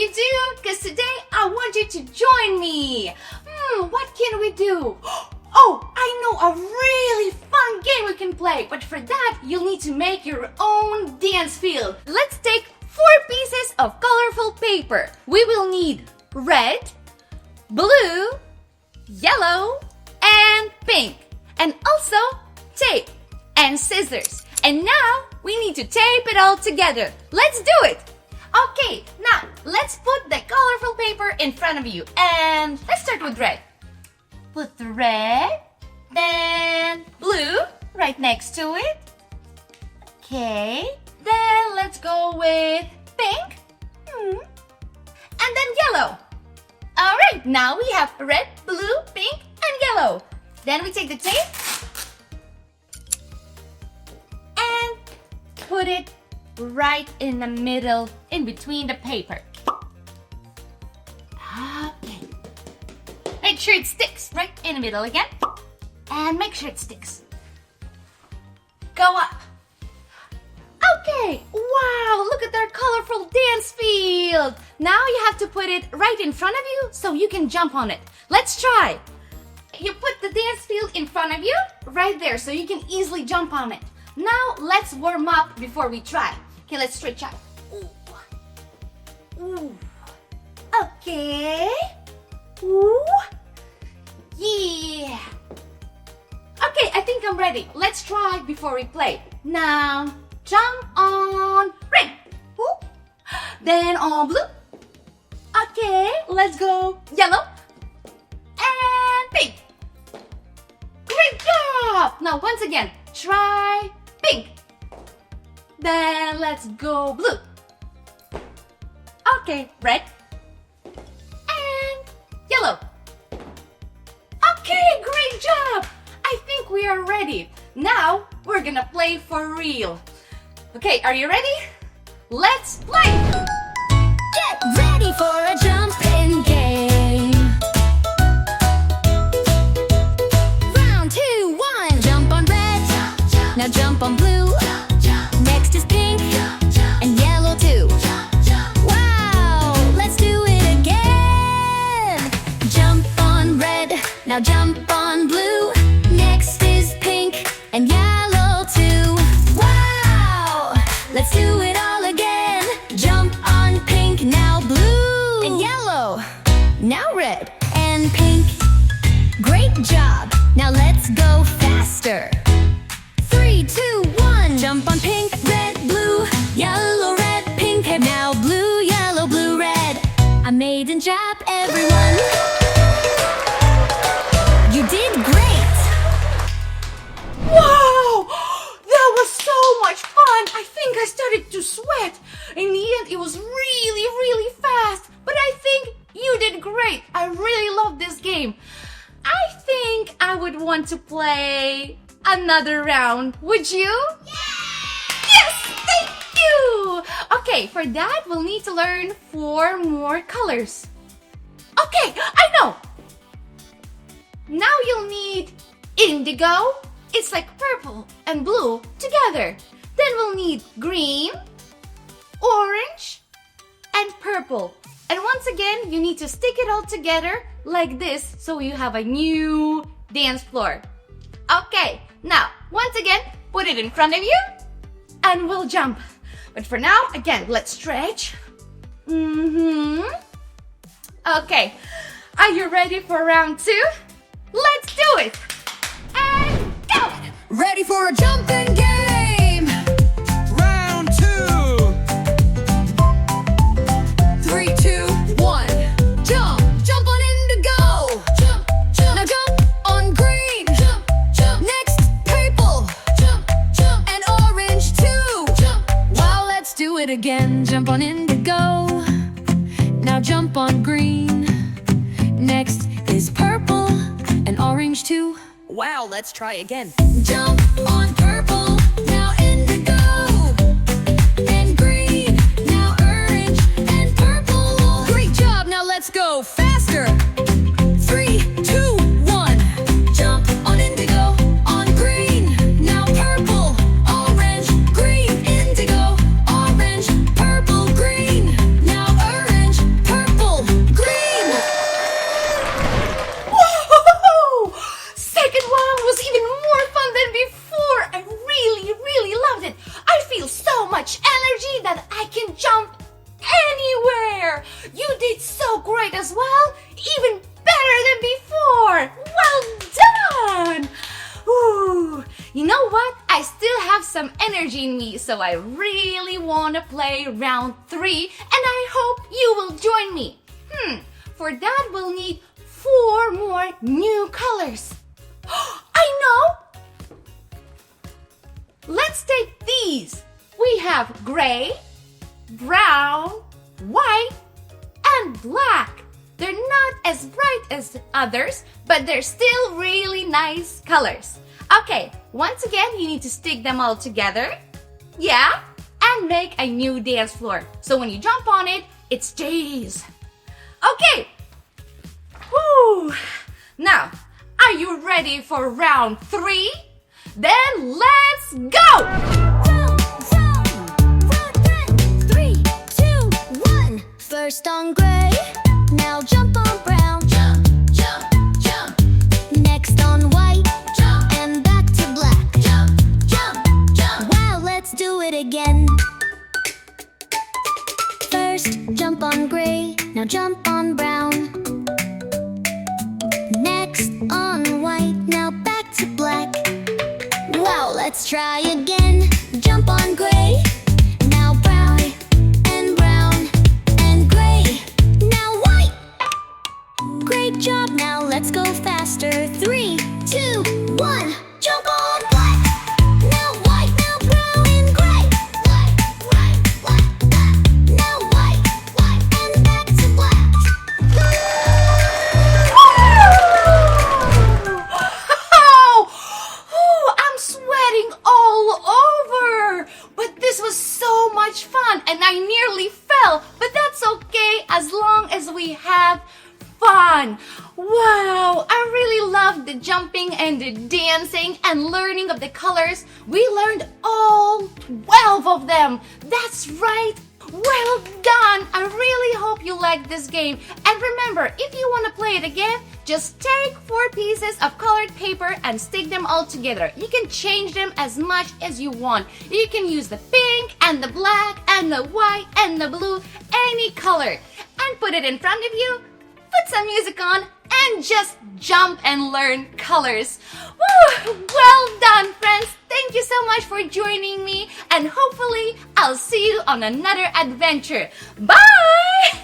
you do, because today I want you to join me. What can we do? Oh, I know a really fun game we can play, but for that, you'll need to make your own dance field. Let's take 4 pieces of colorful paper. We will need red, blue, yellow, and pink, and also tape and scissors. And now we need to tape it all together. Let's do it! Okay, now let's put the colorful paper in front of you, and let's start with red. Put the red, then blue right next to it. Okay, then let's go with pink, and then yellow. Alright, now we have red, blue, pink, and yellow. Then we take the tape and put it right in the middle, in between the paper. Okay. Make sure it sticks right in the middle again. And make sure it sticks. Go up. Okay, wow, look at our colorful dance field. Now you have to put it right in front of you so you can jump on it. Let's try. You put the dance field in front of you, right there, so you can easily jump on it. Now let's warm up before we try. Okay, let's stretch out. Ooh. Okay. Ooh. Yeah. Okay, I think I'm ready. Let's try before we play. Now, jump on red. Ooh. Then on blue. Okay, let's go yellow and pink. Great job! Now once again, try pink. Then let's go blue. Okay, red and yellow. Okay, great job! I think we are ready. Now we're gonna play for real. Okay, are you ready? Let's play! Get ready for a jumping game. Round 2, 1. Jump on red. Now jump on blue. Next is pink and yellow too. Wow, let's do it again. Jump on red. Now jump on blue. Next is pink and yellow too. Wow, let's do it all again. Jump on pink, now blue and yellow. Now red and pink. Great job. Now let's go faster. 3, 2, 1. Jump on pink, red, blue, yellow, red, pink. Now blue, yellow, blue, red. I made and jab, everyone. You did great. Wow! That was so much fun! I think I started to sweat. In the end, it was really, really fast. But I think you did great. I really love this game. I think I would want to play another round. Would you? Yes! Thank you! Okay, for that, we'll need to learn 4 more colors. Okay, I know! Now you'll need indigo. It's like purple and blue together. Then we'll need green, orange, and purple. And once again, you need to stick it all together like this so you have a new dance floor. Okay, now, once again, put it in front of you and we'll jump. But for now, again, let's stretch. Okay, are you ready for round 2? Let's do it! And go! Ready for a jumping game. Round 2. 3, 2, 1. Jump, jump on indigo. Jump, jump. Now jump on green. Jump, jump. Next, purple. Jump, jump. And orange too. Jump, jump. Wow, let's do it again. Jump on indigo. Now jump on green. Next is purple and orange too. Wow, let's try again. Jump on purple, now indigo, and green, now orange and purple. Great job, now let's go faster. 3, 2, 1. Jump on indigo, on green, now purple, orange, green, indigo, orange, purple, green, now orange, You did so great as well, even better than before. Well done. Ooh. You know what? I still have some energy in me, so I really want to play round 3, and I hope you will join me. For that we'll need 4 more new colors. I know! Let's take these. We have gray, brown, white, and black. They're not as bright as the others, but they're still really nice colors. Okay, once again, you need to stick them all together. Yeah, and make a new dance floor. So when you jump on it, it stays. Okay. Whew. Now, are you ready for round 3? Then let's go! Round 3, 2, 1. First on gray, now jump on brown. Jump, jump, jump. Next on white, jump, and back to black. Jump, jump, jump. Wow, let's do it again. First, jump on gray, now jump on brown. Next on white, now back to black. Wow, let's try again. Jump on gray, now brown, and brown, and gray, now white. Great job, now let's go faster. 3, 2, 1, jump on black. Now white, now brown, and gray. Black, white, black, black. Now white, white, and back to black. Oh, I'm sweating all over. But this was so much fun, and I nearly fell. But that's okay as long as we have fun. Wow, I really loved the jumping and the dancing and learning of the colors. We learned all 12 of them. That's right. Well done. I really hope you liked this game. And remember, if you want to play it again, just take 4 pieces of colored paper and stick them all together. You can change them as much as you want. You can use the pink and the black and the white and the blue, any color. And put it in front of you, put some music on, and just jump and learn colors. Woo! Well done, friends. Thank you so much for joining me, and hopefully I'll see you on another adventure. Bye!